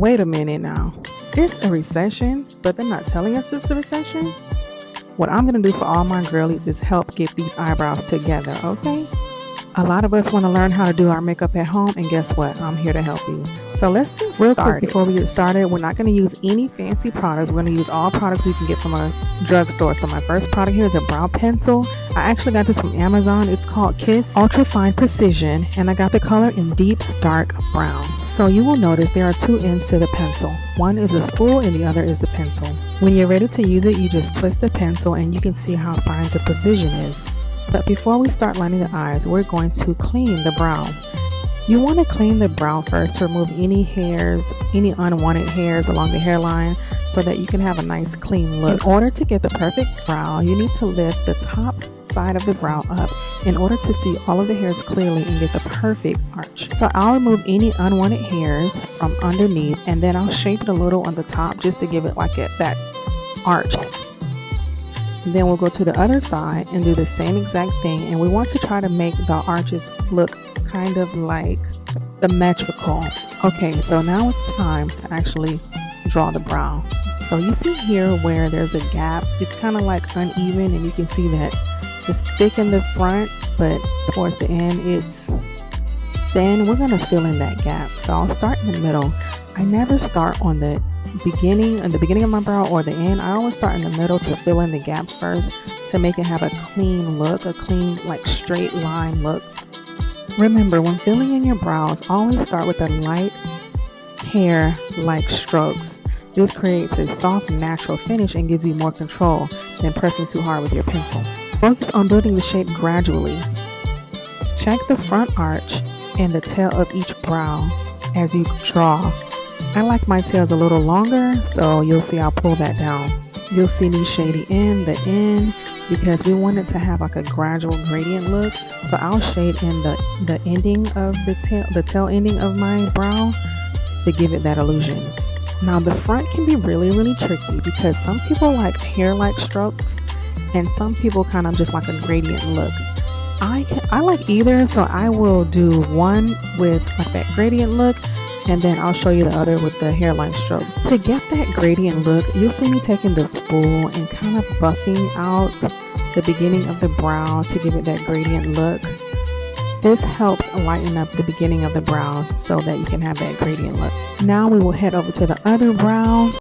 Wait a minute now. It's a recession, but they're not telling us it's a recession? What I'm going to do for all my girlies is help get these eyebrows together, okay? A lot of us want to learn how to do our makeup at home, and guess what? I'm here to help you. So let's get started. Real quick, before we get started, we're not going to use any fancy products. We're going to use all products you can get from a drugstore. So my first product here is a brow pencil. I actually got this from Amazon. It's called Kiss Ultra Fine Precision, and I got the color in deep dark brown. So you will notice there are two ends to the pencil. One is a spool and the other is the pencil. When you're ready to use it, you just twist the pencil and you can see how fine the precision is. But before we start lining the eyes, we're going to clean the brow. You want to clean the brow first to remove any hairs, any unwanted hairs along the hairline, so that you can have a nice clean look. In order to get the perfect brow, you need to lift the top side of the brow up in order to see all of the hairs clearly and get the perfect arch. So I'll remove any unwanted hairs from underneath, and then I'll shape it a little on the top just to give it like that arch. Then we'll go to the other side and do the same exact thing, and we want to try to make the arches look kind of like symmetrical. Okay, so now it's time to actually draw the brow. So you see here where there's a gap, it's kind of like uneven, and you can see that it's thick in the front, but towards the end it's thin. We're going to fill in that gap. So I'll start in the middle. I never start on the beginning of my brow or the end. I always start in the middle to fill in the gaps first to make it have a clean look, a clean like straight line look. Remember, when filling in your brows, always start with a light hair like strokes. This creates a soft natural finish and gives you more control than pressing too hard with your pencil. Focus on building the shape gradually. Check the front arch and the tail of each brow as you draw. I like my tails a little longer, so you'll see I'll pull that down. You'll see me shading in the end because we want it to have like a gradual gradient look. So I'll shade in the ending of the tail ending of my brow to give it that illusion. Now the front can be really tricky because some people like hair-like strokes and some people kind of just like a gradient look. I like either, so I will do one with like that gradient look, and then I'll show you the other with the hairline strokes. To get that gradient look, you'll see me taking the spool and kind of buffing out the beginning of the brow to give it that gradient look. This helps lighten up the beginning of the brow so that you can have that gradient look. Now we will head over to the other brow.